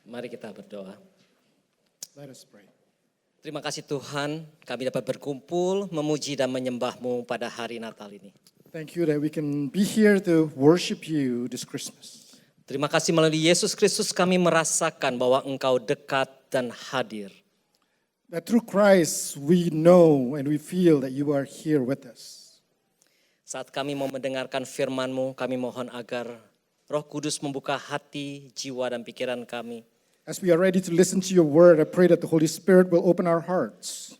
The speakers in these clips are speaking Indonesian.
Mari kita berdoa. Let us pray. Terima kasih Tuhan, kami dapat berkumpul, memuji dan menyembah-Mu pada hari Natal ini. Thank you that we can be here to worship you this Christmas. Terima kasih melalui Yesus Kristus kami merasakan bahwa Engkau dekat dan hadir. That through Christ we know and we feel that you are here with us. Saat kami mau mendengarkan firman-Mu, kami mohon agar Roh Kudus membuka hati, jiwa dan pikiran kami. As we are ready to listen to your word, I pray that the Holy Spirit will open our hearts.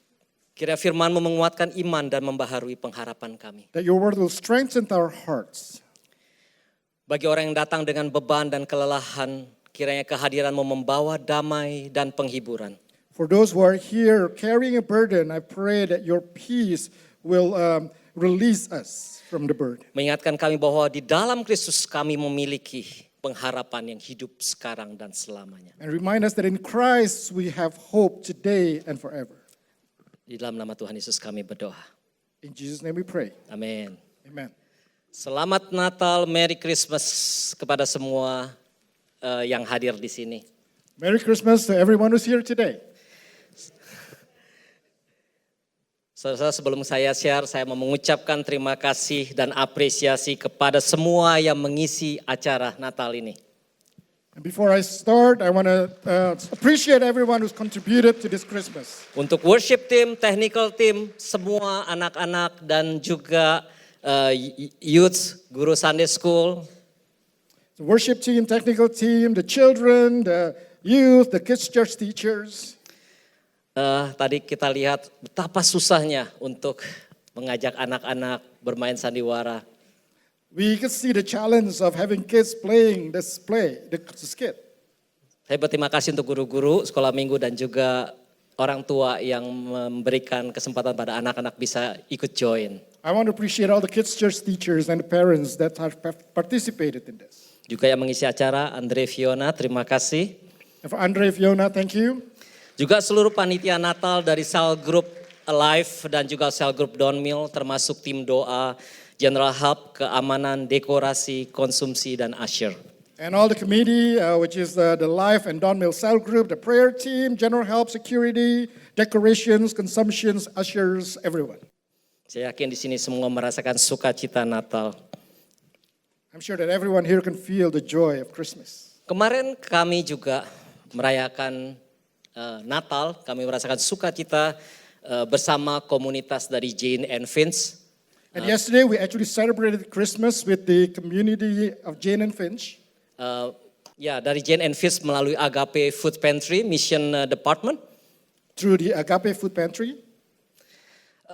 Kiranya firman-Mu menguatkan iman dan membaharui pengharapan kami. That your word will strengthen our hearts. Bagi orang yang datang dengan beban dan kelelahan, kiranya kehadiran-Mu membawa damai dan penghiburan. For those who are here carrying a burden, I pray that your peace will release us from the burden. Mengingatkan kami bahwa di dalam Kristus kami memiliki pengharapan yang hidup sekarang dan selamanya. And remind us that in Christ we have hope today and forever. Di dalam nama Tuhan Yesus kami berdoa. In Jesus' name we pray. Amin. Amen. Selamat Natal, Merry Christmas kepada semua yang hadir di sini. Merry Christmas to everyone who's here today. Saudara, sebelum saya share, saya mau mengucapkan terima kasih dan apresiasi kepada semua yang mengisi acara Natal ini. And before I start, I want to appreciate everyone who's contributed to this Christmas. Untuk worship team, technical team, semua anak-anak dan juga youth, guru Sunday school. The worship team, technical team, the children, the youth, the kids church teachers. Tadi kita lihat betapa susahnya untuk mengajak anak-anak bermain sandiwara. We can see the challenge of having kids playing this skit. Saya berterima kasih untuk guru-guru sekolah minggu dan juga orang tua yang memberikan kesempatan pada anak-anak bisa ikut join. I want to appreciate all the kids church teachers and the parents that have participated in this. Juga yang mengisi acara, Andre Fiona, terima kasih. And for Andre, Fiona, thank you. Juga seluruh panitia Natal dari Cell Group Alive dan juga Cell Group Donmil, termasuk tim doa, General Hub, keamanan, dekorasi, konsumsi, dan usher. And all the committee, which is the Life and Donmil Cell Group, the prayer team, General Help, security, decorations, consumptions, ushers, everyone. Saya yakin di sini semua merasakan sukacita Natal. I'm sure that everyone here can feel the joy of Christmas. Kemarin kami juga merayakan Natal, kami merasakan sukacita bersama komunitas dari Jane and Finch. And yesterday we actually celebrated Christmas with the community of Jane and Finch. Dari Jane and Finch melalui Agape Food Pantry Mission Department. Through the Agape Food Pantry.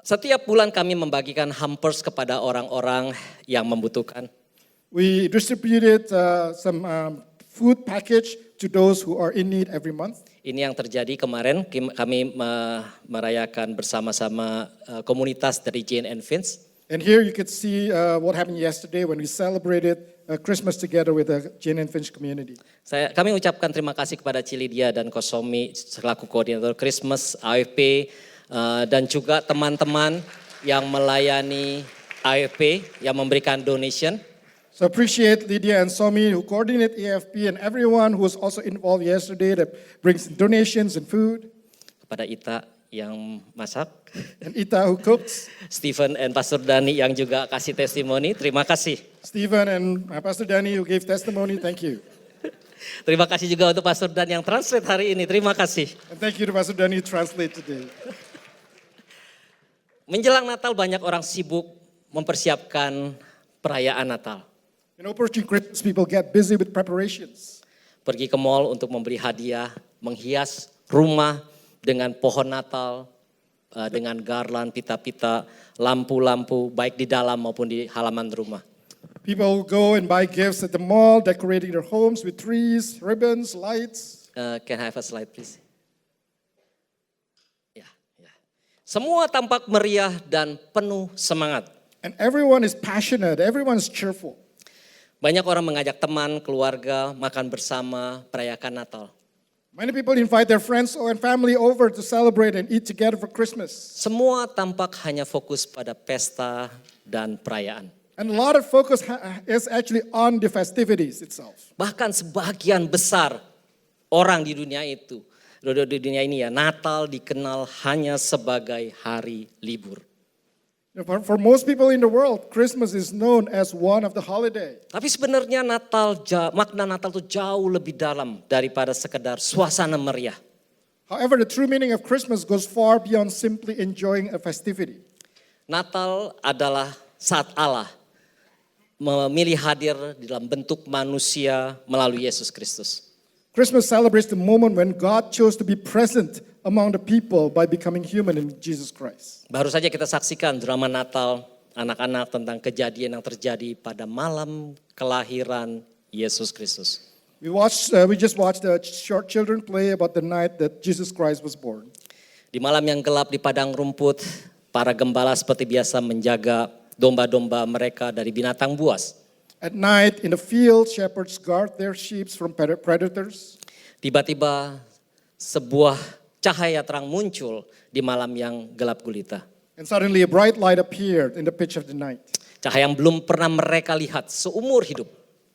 Setiap bulan kami membagikan hampers kepada orang-orang yang membutuhkan. We distributed some food package to those who are in need every month. Ini yang terjadi kemarin, kami merayakan bersama-sama komunitas dari Jane and Finch. And here you could see what happened yesterday when we celebrated Christmas together with the Jane and Finch community. Kami ucapkan terima kasih kepada Cilidia dan Kosomi selaku koordinator Christmas, AFP, dan juga teman-teman yang melayani AFP, yang memberikan donation. So appreciate Lydia and Somi who coordinate AFP and everyone who was also involved yesterday that brings donations and food. Kepada Ita yang masak. And Ita who cooks. Stephen and Pastor Dani yang juga kasih testimoni, terima kasih. Stephen and Pastor Dani who gave testimony, thank you. Terima kasih juga untuk Pastor Dan yang translate hari ini, terima kasih. And thank you to Pastor Dani who translate today. Menjelang Natal banyak orang sibuk mempersiapkan perayaan Natal. In approaching Christmas, people get busy with preparations. Pergi ke mall untuk memberi hadiah, menghias rumah dengan pohon Natal, dengan garland, pita-pita, lampu-lampu, baik di dalam maupun di halaman rumah. People go and buy gifts at the mall, decorating their homes with trees, ribbons, lights. Can I have a slide, please? Ya. Semua tampak meriah dan penuh semangat. And everyone is passionate, everyone is cheerful. Banyak orang mengajak teman, keluarga, makan bersama, merayakan Natal. Many people invite their friends and family over to celebrate and eat together for Christmas. Semua tampak hanya fokus pada pesta dan perayaan. And a lot of focus is actually on the festivities itself. Bahkan sebagian besar orang di dunia itu, di dunia ini ya, Natal dikenal hanya sebagai hari libur. For most people in the world, Christmas is known as one of the holiday. Tapi sebenarnya makna Natal itu jauh lebih dalam daripada sekedar suasana meriah. However, the true meaning of Christmas goes far beyond simply enjoying a festivity. Natal adalah saat Allah memilih hadir di dalam bentuk manusia melalui Yesus Kristus. Christmas celebrates the moment when God chose to be present among the people by becoming human in Jesus Christ. Baru saja kita saksikan drama Natal anak-anak tentang kejadian yang terjadi pada malam kelahiran Yesus Kristus. We just watched the short children play about the night that Jesus Christ was born. Di malam yang gelap di padang rumput, para gembala seperti biasa menjaga domba-domba mereka dari binatang buas. At night in the field, shepherds guard their sheep from predators. Tiba-tiba sebuah cahaya terang muncul di malam yang gelap gulita. And suddenly a bright light appeared in the pitch of the night. Cahaya yang belum pernah mereka lihat seumur hidup.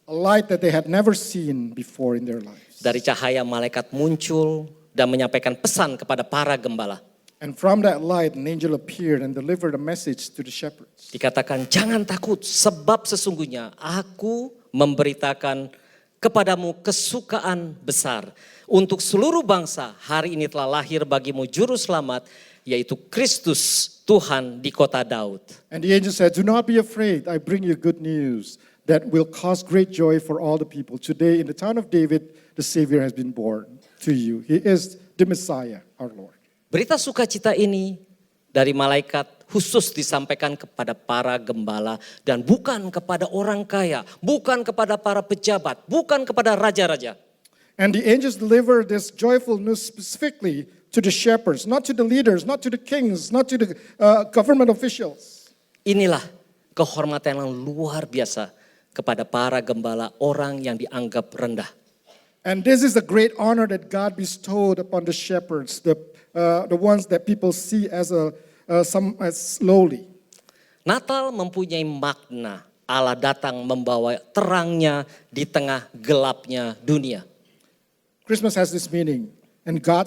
A light that they had never seen before in their lives. Dari cahaya malaikat muncul dan menyampaikan pesan kepada para gembala. And from that light an angel appeared and delivered a message to the shepherds. Dikatakan jangan takut sebab sesungguhnya aku memberitakan kepadamu kesukaan besar. Untuk seluruh bangsa hari ini telah lahir bagimu juru selamat yaitu Kristus Tuhan di kota Daud. And the angel said, "Do not be afraid, I bring you good news that will cause great joy for all the people. Today in the town of David the Savior has been born to you. He is the Messiah, our Lord." Berita sukacita ini dari malaikat khusus disampaikan kepada para gembala dan bukan kepada orang kaya, bukan kepada para pejabat, bukan kepada raja-raja. And the angels delivered this joyful news specifically to the shepherds, not to the leaders, not to the kings, not to the government officials. Inilah kehormatan yang luar biasa kepada para gembala, orang yang dianggap rendah. And this is the great honor that God bestowed upon the shepherds, the ones that people see as lowly. Natal mempunyai makna Allah datang membawa terangnya di tengah gelapnya dunia. Christmas has this meaning, and God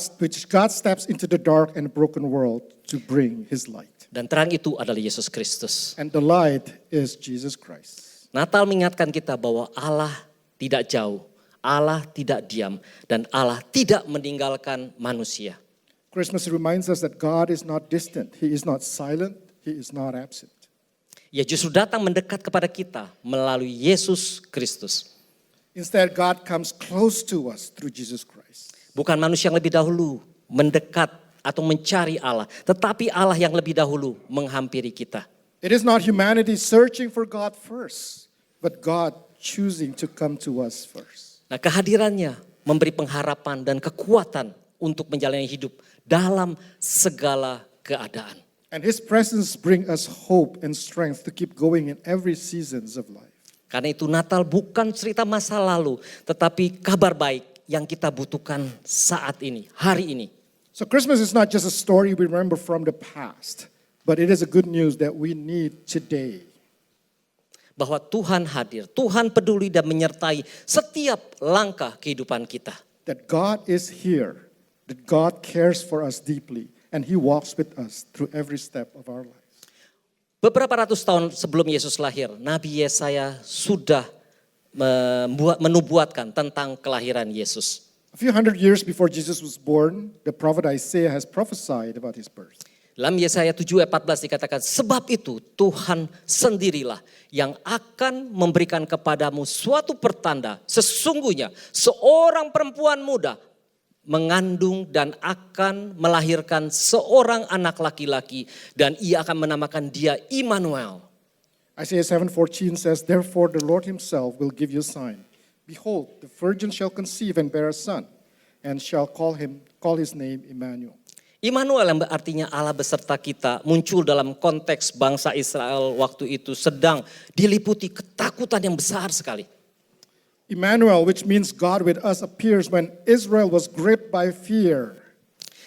steps into the dark and broken world to bring His light. Dan terang itu adalah Yesus Kristus. And the light is Jesus Christ. Natal mengingatkan kita bahwa Allah tidak jauh, Allah tidak diam, dan Allah tidak meninggalkan manusia. Christmas reminds us that God is not distant, He is not silent, He is not absent. Ia justru datang mendekat kepada kita melalui Yesus Kristus. Instead, God comes close to us through Jesus Christ. Bukan manusia yang lebih dahulu mendekat atau mencari Allah, tetapi Allah yang lebih dahulu menghampiri kita. It is not humanity searching for God first, but God choosing to come to us first. Nah, kehadirannya memberi pengharapan dan kekuatan untuk menjalani hidup dalam segala keadaan. And His presence bring us hope and strength to keep going in every seasons of life. Karena itu Natal bukan cerita masa lalu, tetapi kabar baik yang kita butuhkan saat ini, hari ini. So Christmas is not just a story we remember from the past, but it is a good news that we need today. Bahwa Tuhan hadir, Tuhan peduli dan menyertai setiap langkah kehidupan kita. That God is here, that God cares for us deeply, and He walks with us through every step of our lives. Beberapa ratus tahun sebelum Yesus lahir, Nabi Yesaya sudah menubuatkan tentang kelahiran Yesus. A few hundred years before Jesus was born, the prophet Isaiah has prophesied about His birth. Dalam Yesaya 7 ayat 14 dikatakan, sebab itu Tuhan sendirilah yang akan memberikan kepadamu suatu pertanda. Sesungguhnya seorang perempuan muda mengandung dan akan melahirkan seorang anak laki-laki dan ia akan menamakan dia Immanuel. Isaiah 7:14 says, "Therefore the Lord Himself will give you a sign. Behold, the virgin shall conceive and bear a son, and shall call his name Emmanuel." Immanuel yang artinya Allah beserta kita muncul dalam konteks bangsa Israel waktu itu sedang diliputi ketakutan yang besar sekali. Emmanuel, which means God with us, appears when Israel was gripped by fear.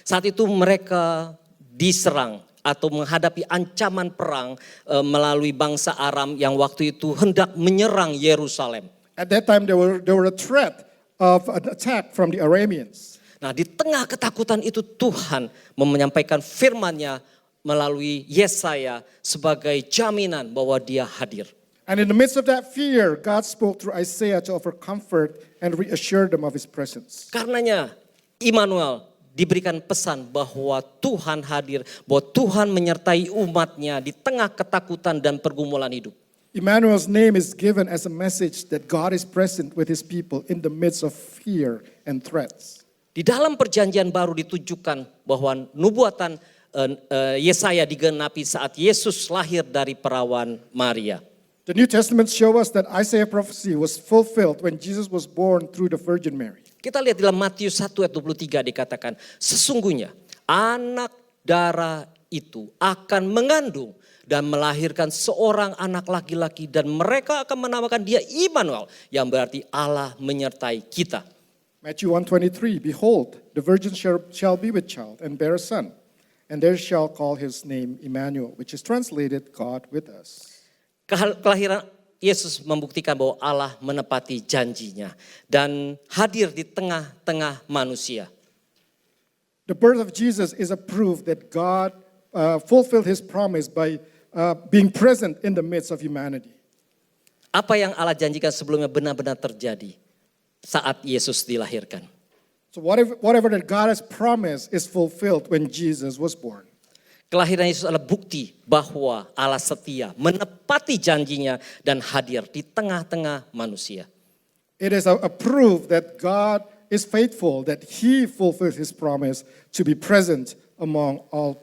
Saat itu mereka diserang atau menghadapi ancaman perang melalui bangsa Aram yang waktu itu hendak menyerang Yerusalem. At that time, they were a threat of an attack from the Arameans. Nah, di tengah ketakutan itu Tuhan menyampaikan firman-Nya melalui Yesaya sebagai jaminan bahwa Dia hadir. And in the midst of that fear, God spoke through Isaiah to offer comfort and reassure them of his presence. Karenanya Immanuel diberikan pesan bahwa Tuhan hadir, bahwa Tuhan menyertai umatnya di tengah ketakutan dan pergumulan hidup. Emmanuel's name is given as a message that God is present with his people in the midst of fear and threats. Di dalam perjanjian baru ditujukan bahwa nubuatan Yesaya digenapi saat Yesus lahir dari perawan Maria. The New Testament shows us that Isaiah prophecy was fulfilled when Jesus was born through the Virgin Mary. Kita lihat dalam Matius 1 ayat 23 dikatakan, sesungguhnya anak darah itu akan mengandung dan melahirkan seorang anak laki-laki dan mereka akan menamakan dia Immanuel yang berarti Allah menyertai kita. Matthew 1:23, behold, the virgin shall be with child and bear a son, and they shall call his name Emmanuel, which is translated God with us. Kelahiran Yesus membuktikan bahwa Allah menepati janjinya dan hadir di tengah-tengah manusia. The birth of Jesus is a proof that God fulfilled his promise by being present in the midst of humanity. Apa yang Allah janjikan sebelumnya benar-benar terjadi saat Yesus dilahirkan. So whatever that God has promised is fulfilled when Jesus was born. Kelahiran Yesus adalah bukti bahwa Allah setia, menepati janjinya dan hadir di tengah-tengah manusia. It is a proof that God is faithful, that he fulfilled his promise to be present among all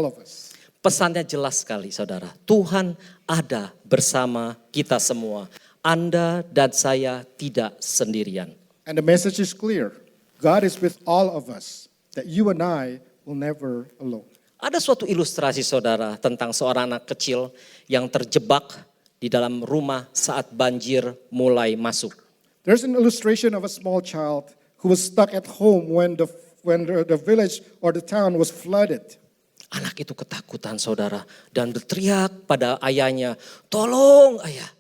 of us. Pesannya jelas sekali saudara, Tuhan ada bersama kita semua. Anda dan saya tidak sendirian. And the message is clear. God is with all of us, that you and I will never alone. Ada suatu ilustrasi saudara tentang seorang anak kecil yang terjebak di dalam rumah saat banjir mulai masuk. There's an illustration of a small child who was stuck at home when the village or the town was flooded. Anak itu ketakutan saudara dan berteriak pada ayahnya, tolong ayah.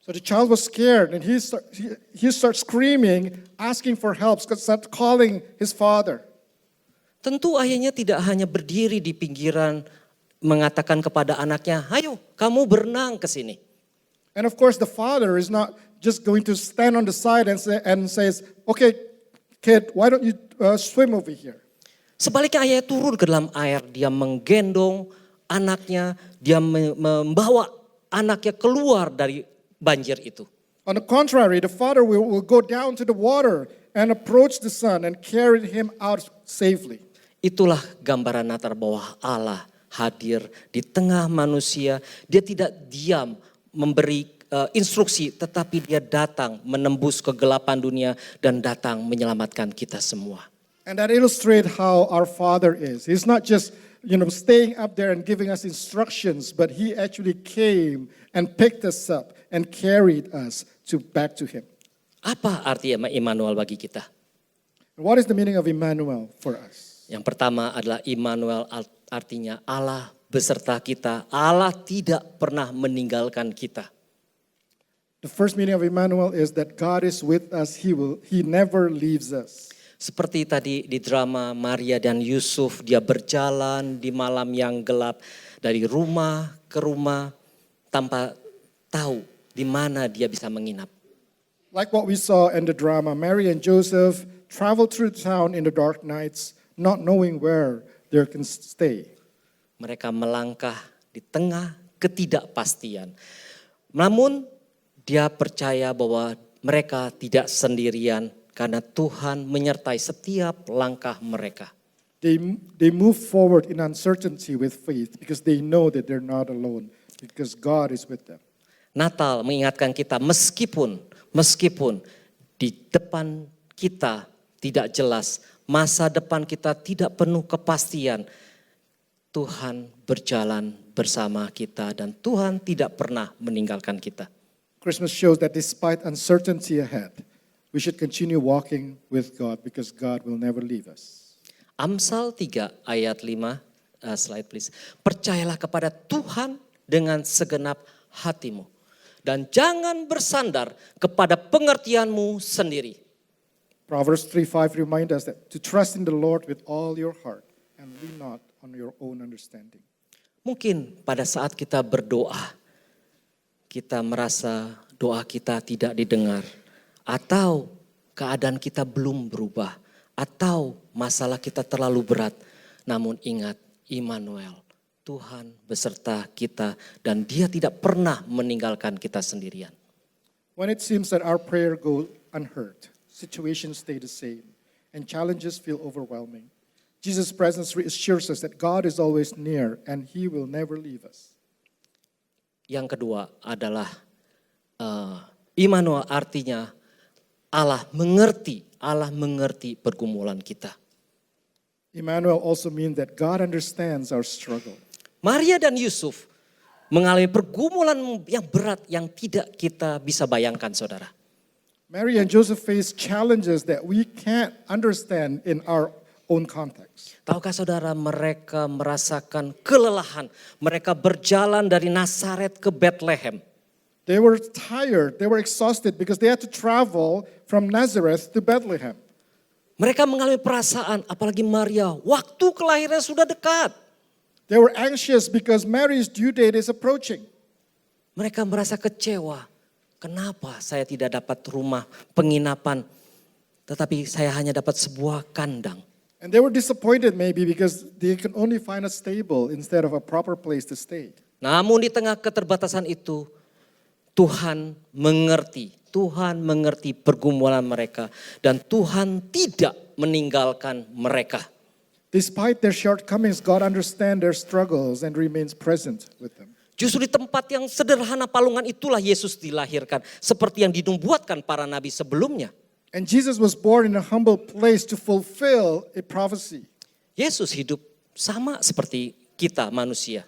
So the child was scared and he starts screaming, asking for help, starts calling his father. Tentu ayahnya tidak hanya berdiri di pinggiran mengatakan kepada anaknya, ayo kamu berenang ke sini. And of course the father is not just going to stand on the side and says, okay kid, why don't you swim over here? Sebaliknya ayahnya turun ke dalam air, dia menggendong anaknya, dia membawa anaknya keluar dari banjir itu. On the contrary, the father will go down to the water and approach the son and carry him out safely. Itulah gambaran Natal bahwa Allah hadir di tengah manusia. Dia tidak diam memberi instruksi, tetapi dia datang menembus kegelapan dunia dan datang menyelamatkan kita semua. And that illustrates how our Father is. He's not just, staying up there and giving us instructions, but he actually came and picked us up and carried us back to him. Apa arti Immanuel bagi kita? What is the meaning of Emmanuel for us? Yang pertama adalah Immanuel artinya Allah beserta kita. Allah tidak pernah meninggalkan kita. The first meaning of Emmanuel is that God is with us. He never leaves us. Seperti tadi di drama Maria dan Yusuf, dia berjalan di malam yang gelap dari rumah ke rumah tanpa tahu di mana dia bisa menginap. Like what we saw in the drama, Mary and Joseph traveled through the town in the dark nights, not knowing where they can stay. Mereka melangkah di tengah ketidakpastian. Namun dia percaya bahwa mereka tidak sendirian karena Tuhan menyertai setiap langkah mereka. They move forward in uncertainty with faith because they know that they're not alone, because God is with them. Natal mengingatkan kita meskipun di depan kita tidak jelas, masa depan kita tidak penuh kepastian, Tuhan berjalan bersama kita dan Tuhan tidak pernah meninggalkan kita. Christmas shows that despite uncertainty ahead, we should continue walking with God because God will never leave us. Amsal 3 ayat 5, slide please. Percayalah kepada Tuhan dengan segenap hatimu dan jangan bersandar kepada pengertianmu sendiri. Proverbs 3:5 remind us that to trust in the Lord with all your heart and lean not on your own understanding. Mungkin pada saat kita berdoa, kita merasa doa kita tidak didengar, atau keadaan kita belum berubah, atau masalah kita terlalu berat. Namun ingat, Immanuel, Tuhan beserta kita dan Dia tidak pernah meninggalkan kita sendirian. When it seems that our prayer goes unheard, situations stay the same, and challenges feel overwhelming, Jesus' presence reassures us that God is always near and He will never leave us. Yang kedua adalah Immanuel, artinya Allah mengerti pergumulan kita. Emmanuel also means that God understands our struggle. Maria dan Yusuf mengalami pergumulan yang berat yang tidak kita bisa bayangkan, saudara. Mary and Joseph face challenges that we can't understand in our own context. Tahukah saudara, mereka merasakan kelelahan. Mereka berjalan dari Nazaret ke Bethlehem. They were tired, they were exhausted because they had to travel from Nazareth to Bethlehem. Mereka mengalami perasaan, apalagi Maria, waktu kelahiran sudah dekat. They were anxious because Mary's due date is approaching. Mereka merasa kecewa. Kenapa saya tidak dapat rumah penginapan, tetapi saya hanya dapat sebuah kandang. And they were disappointed maybe because they can only find a stable instead of a proper place to stay. Namun di tengah keterbatasan itu, Tuhan mengerti pergumulan mereka dan Tuhan tidak meninggalkan mereka. Despite their shortcomings, God understands their struggles and remains present with them. Justru di tempat yang sederhana palungan itulah Yesus dilahirkan. Seperti yang dinubuatkan para nabi sebelumnya. And Jesus was born in a humble place to fulfill a prophecy. Yesus hidup sama seperti kita manusia.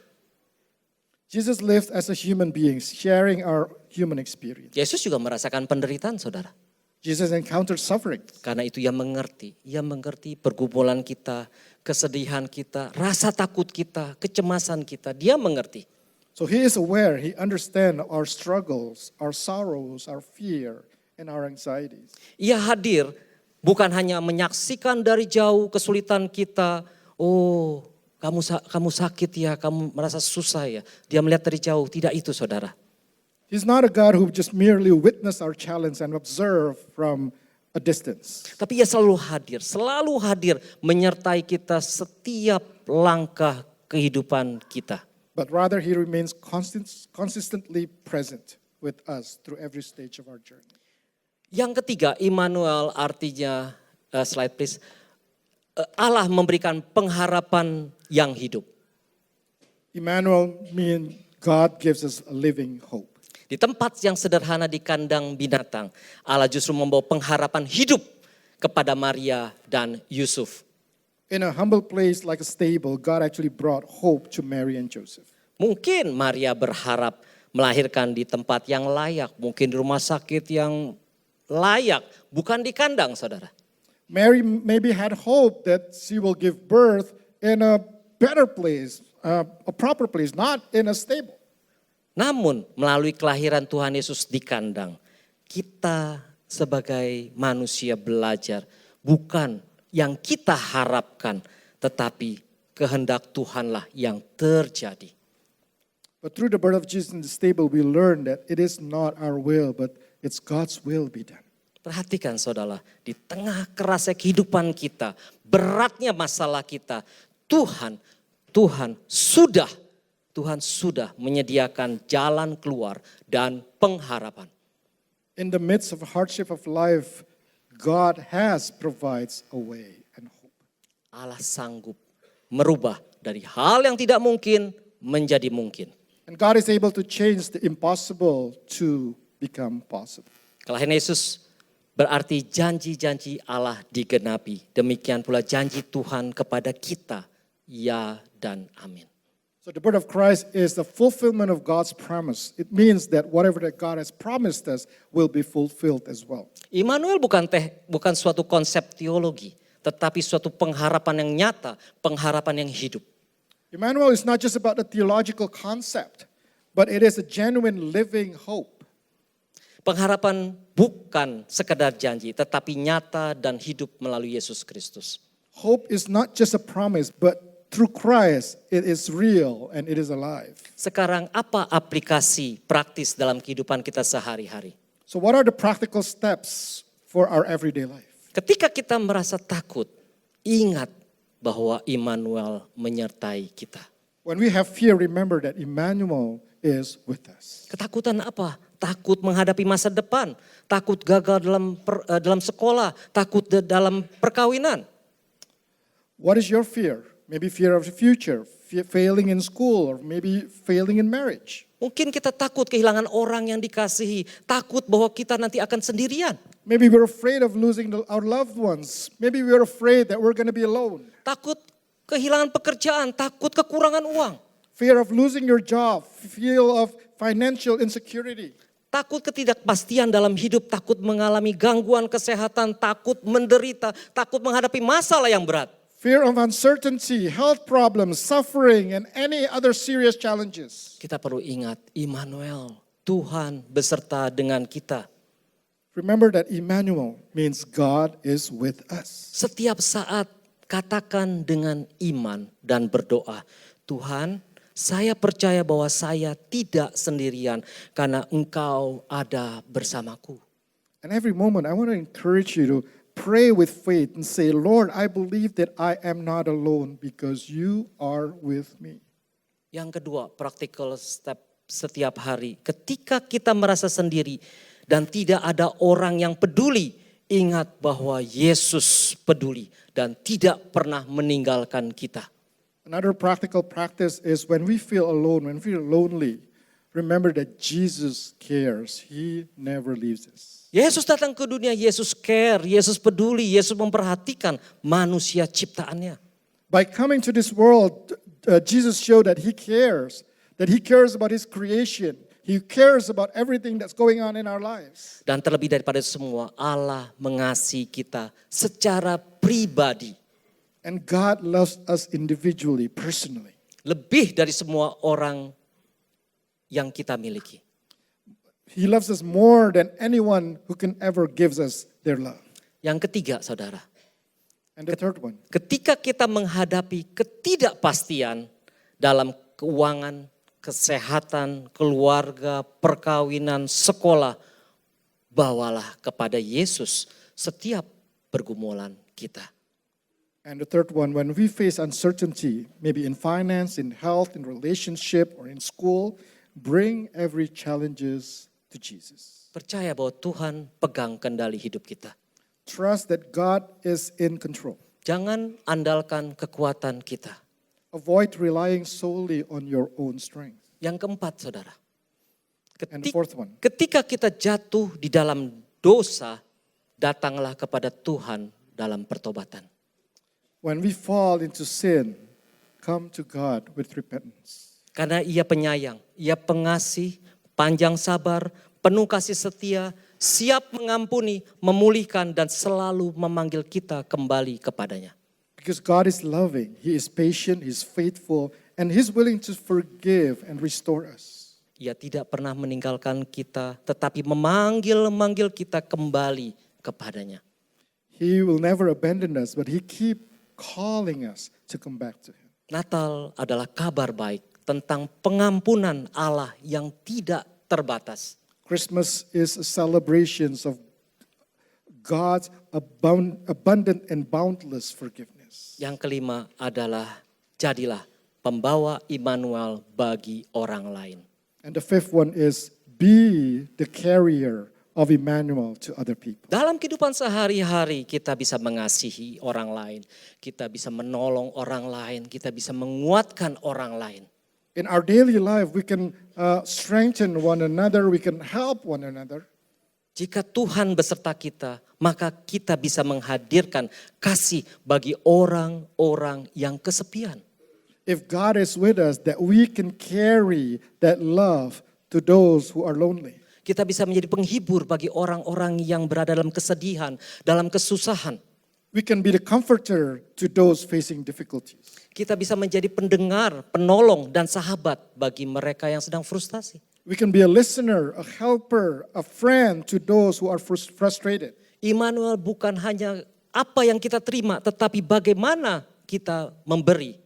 Jesus lived as a human being, sharing our human experience. Yesus juga merasakan penderitaan, saudara. Jesus encountered suffering. Karena itu Ia mengerti pergumulan kita, kesedihan kita, rasa takut kita, kecemasan kita. Dia mengerti. So He is aware, He understands our struggles, our sorrows, our fear, and our anxieties. Ia hadir bukan hanya menyaksikan dari jauh kesulitan kita. Oh, kamu sakit ya, kamu merasa susah ya. Dia melihat dari jauh, tidak itu, saudara. He's not a God who just merely witness our challenge and observe from a distance. Tapi Ia selalu hadir menyertai kita setiap langkah kehidupan kita. But rather He remains consistently present with us through every stage of our journey. Yang ketiga, Immanuel artinya, slide please, Allah memberikan pengharapan yang hidup. Emmanuel means God gives us a living hope. Di tempat yang sederhana di kandang binatang, Allah justru membawa pengharapan hidup kepada Maria dan Yusuf. In a humble place like a stable, God actually brought hope to Mary and Joseph. Mungkin Maria berharap melahirkan di tempat yang layak, mungkin di rumah sakit yang layak, bukan di kandang, saudara. Mary maybe had hope that she will give birth in a better place, a proper place, not in a stable. Namun melalui kelahiran Tuhan Yesus di kandang, kita sebagai manusia belajar bukan yang kita harapkan, tetapi kehendak Tuhanlah yang terjadi. But through the birth of Jesus in the stable, we learn that it is not our will, but it's God's will be done. Perhatikan saudara, di tengah kerasnya kehidupan kita, beratnya masalah kita, Tuhan sudah menyediakan jalan keluar dan pengharapan. In the midst of hardship of life, God provides a way and hope. Allah sanggup merubah dari hal yang tidak mungkin menjadi mungkin. And God is able to change the impossible to become possible. Kelahiran Yesus berarti janji-janji Allah digenapi. Demikian pula janji Tuhan kepada kita, ya dan amin. So the birth of Christ is the fulfillment of God's promise. It means that whatever that God has promised us will be fulfilled as well. Immanuel bukan suatu konsep teologi, tetapi suatu pengharapan yang nyata, pengharapan yang hidup. Emmanuel is not just about the theological concept, but it is a genuine living hope. Pengharapan bukan sekedar janji, tetapi nyata dan hidup melalui Yesus Kristus. Hope is not just a promise, but through Christ, it is real and it is alive. Sekarang apa aplikasi praktis dalam kehidupan kita sehari-hari? So what are the practical steps for our everyday life? Ketika kita merasa takut, ingat bahwa Immanuel menyertai kita. When we have fear, remember that Emmanuel is with us. Ketakutan apa? Takut menghadapi masa depan, takut gagal dalam sekolah, takut dalam perkawinan. What is your fear? Maybe fear of the future, failing in school, or maybe failing in marriage. Mungkin kita takut kehilangan orang yang dikasihi, takut bahwa kita nanti akan sendirian. Maybe we're afraid of losing our loved ones. Maybe we're afraid that we're going to be alone. Takut kehilangan pekerjaan, takut kekurangan uang. Fear of losing your job, fear of financial insecurity. Takut ketidakpastian dalam hidup, takut mengalami gangguan kesehatan, takut menderita, takut menghadapi masalah yang berat. Fear of uncertainty, health problems, suffering, and any other serious challenges. Kita perlu ingat, Immanuel, Tuhan beserta dengan kita. Remember that Emmanuel means God is with us. Setiap saat katakan dengan iman dan berdoa, Tuhan, saya percaya bahwa saya tidak sendirian karena Engkau ada bersamaku. And every moment I want to encourage you to pray with faith and say, Lord, I believe that I am not alone because you are with me. Yang kedua, practical step setiap hari. Ketika kita merasa sendiri dan tidak ada orang yang peduli, ingat bahwa Yesus peduli dan tidak pernah meninggalkan kita. Another practical practice is when we feel alone, when we feel lonely, remember that Jesus cares. He never leaves us. Yesus datang ke dunia, Yesus care, Yesus peduli, Yesus memperhatikan manusia ciptaannya. By coming to this world, Jesus showed that He cares about His creation. He cares about everything that's going on in our lives. Dan terlebih daripada semua, Allah mengasihi kita secara pribadi. And God loves us individually, personally. Lebih dari semua orang yang kita miliki. He loves us more than anyone who can ever give us their love. Yang ketiga, saudara. And the third one, Ketika kita menghadapi ketidakpastian dalam keuangan, kesehatan, keluarga, perkawinan, sekolah, bawalah kepada Yesus setiap pergumulan kita. and the third one, when we face uncertainty, maybe in finance, in health, in relationship, or in school, bring every challenges to Jesus. Percaya bahwa Tuhan pegang kendali hidup kita. Trust that God is in control. Jangan andalkan kekuatan kita. Avoid relying solely on your own strength. Yang keempat, saudara. And the fourth one, Ketika kita jatuh di dalam dosa, datanglah kepada Tuhan dalam pertobatan. when we fall into sin, come to God with repentance. Karena Ia penyayang, Ia pengasih, panjang sabar, penuh kasih setia, siap mengampuni, memulihkan, dan selalu memanggil kita kembali kepadanya. Because God is loving, He is patient, He is faithful, and He's willing to forgive and restore us. Ia tidak pernah meninggalkan kita, tetapi memanggil kita kembali kepadanya. He will never abandon us, but He keep calling us to come back to Him. Natal adalah kabar baik tentang pengampunan Allah yang tidak terbatas. Christmas is a celebration of God's abundant and boundless forgiveness. Yang kelima adalah jadilah pembawa Immanuel bagi orang lain. And the fifth one is be the carrier of Emmanuel to other people. Dalam kehidupan sehari-hari kita bisa mengasihi orang lain, kita bisa menolong orang lain, kita bisa menguatkan orang lain. In our daily life, we can strengthen one another, we can help one another. Jika Tuhan beserta kita, maka kita bisa menghadirkan kasih bagi orang-orang yang kesepian. If God is with us, that we can carry that love to those who are lonely. Kita bisa menjadi penghibur bagi orang-orang yang berada dalam kesedihan, dalam kesusahan. We can be the comforter to those facing difficulties. Kita bisa menjadi pendengar, penolong, dan sahabat bagi mereka yang sedang frustasi. We can be a listener, a helper, a friend to those who are frustrated. Immanuel bukan hanya apa yang kita terima, tetapi bagaimana kita memberi.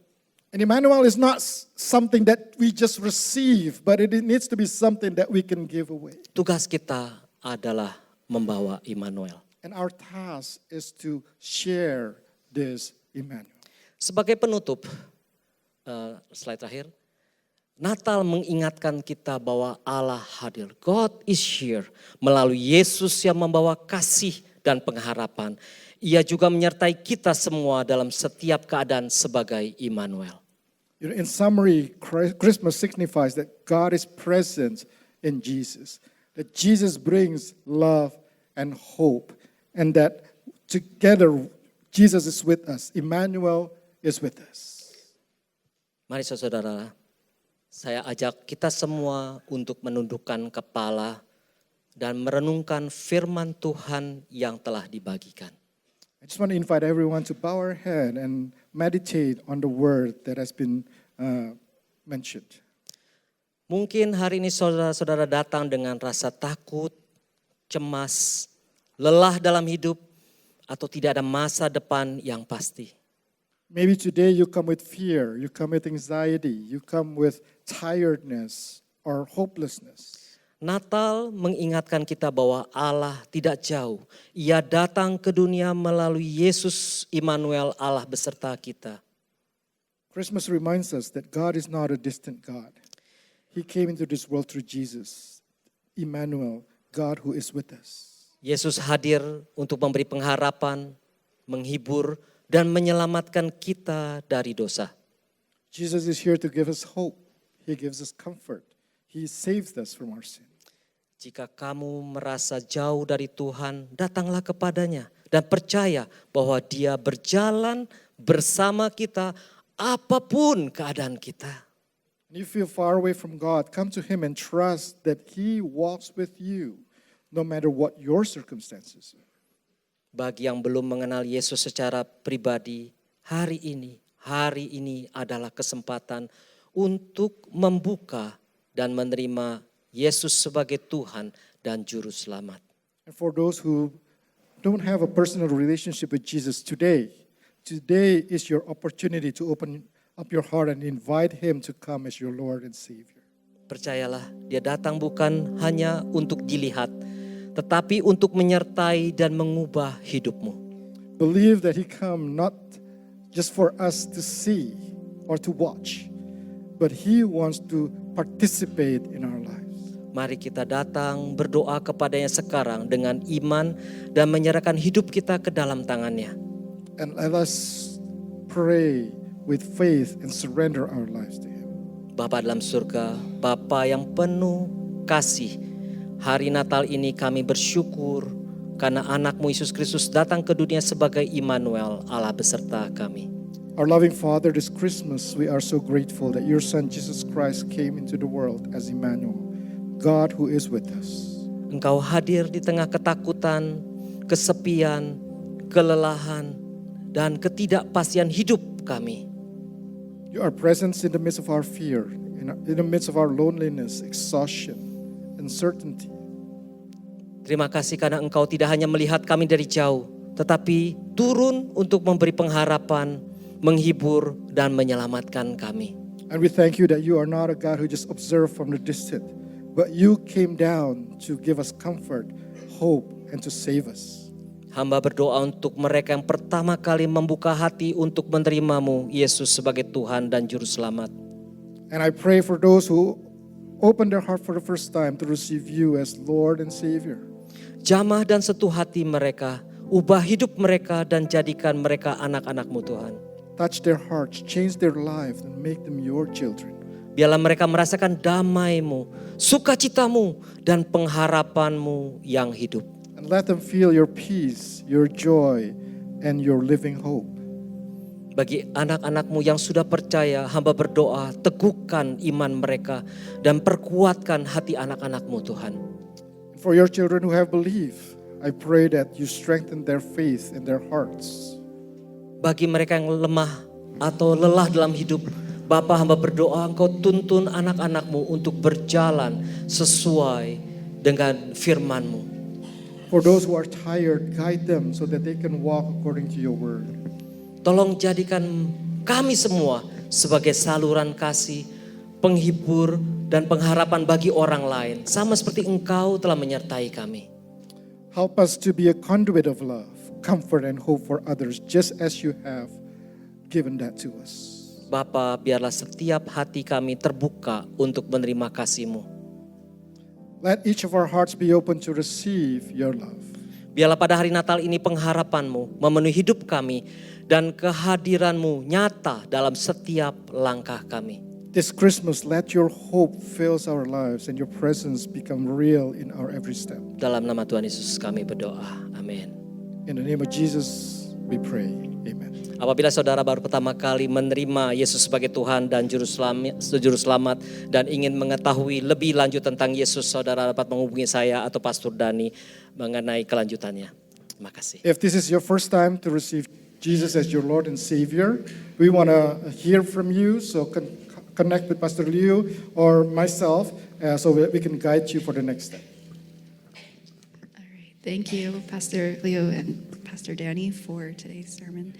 And Emmanuel is not something that we just receive, but it needs to be something that we can give away. Tugas kita adalah membawa Immanuel. And our task is to share this Emmanuel. Sebagai penutup, slide terakhir. Natal mengingatkan kita bahwa Allah hadir. God is here. Melalui Yesus yang membawa kasih dan pengharapan. Ia juga menyertai kita semua dalam setiap keadaan sebagai Immanuel. In summary, Christmas signifies that God is present in Jesus. That Jesus brings love and hope. And that together Jesus is with us. Emmanuel is with us. Mari saudara, saya ajak kita semua untuk menundukkan kepala dan merenungkan firman Tuhan yang telah dibagikan. I just want to invite everyone to bow our head and meditate on the word that has been mentioned. Mungkin hari ini saudara-saudara datang dengan rasa takut, cemas, lelah dalam hidup, atau tidak ada masa depan yang pasti. Maybe today you come with fear, you come with anxiety, you come with tiredness or hopelessness. Natal mengingatkan kita bahwa Allah tidak jauh. Ia datang ke dunia melalui Yesus Immanuel, Allah beserta kita. Christmas reminds us that God is not a distant God. He came into this world through Jesus, Emmanuel, God who is with us. Yesus hadir untuk memberi pengharapan, menghibur, dan menyelamatkan kita dari dosa. Jesus is here to give us hope. He gives us comfort. He saves us from our sin. Jika kamu merasa jauh dari Tuhan, datanglah kepadanya dan percaya bahwa Dia berjalan bersama kita apapun keadaan kita. And if you feel far away from God, come to Him and trust that He walks with you no matter what your circumstances are. Bagi yang belum mengenal Yesus secara pribadi, hari ini adalah kesempatan untuk membuka dan menerima Yesus sebagai Tuhan dan Juru Selamat. And for those who don't have a personal relationship with Jesus today is your opportunity to open up your heart and invite Him to come as your Lord and Savior. Percayalah, Dia datang bukan hanya untuk dilihat, tetapi untuk menyertai dan mengubah hidupmu. Believe that He come not just for us to see or to watch, but He wants to participate in our lives. Mari kita datang berdoa kepadanya sekarang dengan iman dan menyerahkan hidup kita ke dalam tangannya. And let us pray with faith and surrender our lives to Him. Bapa dalam surga, Bapa yang penuh kasih, hari Natal ini kami bersyukur karena anak-Mu Yesus Kristus datang ke dunia sebagai Immanuel, Allah beserta kami. Our loving Father, this Christmas we are so grateful that your Son Jesus Christ came into the world as Emmanuel, God who is with us. Engkau hadir di tengah ketakutan, kesepian, kelelahan, dan ketidakpastian hidup kami. You are present in the midst of our fear, in the midst of our loneliness, exhaustion, uncertainty. Terima kasih karena Engkau tidak hanya melihat kami dari jauh, tetapi turun untuk memberi pengharapan, menghibur, dan menyelamatkan kami. And we thank you that you are not a God who just observed from the distant, but you came down to give us comfort, hope, and to save us. Hamba berdoa untuk mereka yang pertama kali membuka hati untuk menerimamu, Yesus sebagai Tuhan dan Juru Selamat. And I pray for those who open their heart for the first time to receive you as Lord and Savior. Jamah dan setuh hati mereka, ubah hidup mereka dan jadikan mereka anak-anak-Mu Tuhan. Touch their hearts, change their lives, and make them your children. Biarlah mereka merasakan damai-Mu, sukacita-Mu, dan pengharapan-Mu yang hidup. And let them feel your peace, your joy, and your living hope. Bagi anak-anak-Mu yang sudah percaya, hamba berdoa, teguhkan iman mereka dan perkuatkan hati anak-anak-Mu Tuhan. For your children who have believed, I pray that you strengthen their faith in their hearts. Bagi mereka yang lemah atau lelah dalam hidup, Bapa, hamba berdoa Engkau tuntun anak-anak-Mu untuk berjalan sesuai dengan firman-Mu. For those who are tired, guide them so that they can walk according to your word. Tolong jadikan kami semua sebagai saluran kasih, penghibur, dan pengharapan bagi orang lain. Sama seperti Engkau telah menyertai kami. Help us to be a conduit of love, comfort, and hope for others, just as you have given that to us. Bapa, biarlah setiap hati kami terbuka untuk menerima kasih-Mu. Let each of our hearts be open to receive your love. Biarlah pada hari Natal ini pengharapan-Mu memenuhi hidup kami dan kehadiran-Mu nyata dalam setiap langkah kami. This Christmas, let your hope fill our lives and your presence become real in our every step. Dalam nama Tuhan Yesus kami berdoa. Amin. In the name of Jesus, we pray. Amen. Apabila saudara baru pertama kali menerima Yesus sebagai Tuhan dan Juru Selamat dan ingin mengetahui lebih lanjut tentang Yesus, saudara dapat menghubungi saya atau Pastor Dani mengenai kelanjutannya. Terima kasih. If this is your first time to receive Jesus as your Lord and Savior, we want to hear from you. So connect with Pastor Liu or myself so we can guide you for the next step. All right. Thank you, Pastor Leo and Pastor Danny, for today's sermon.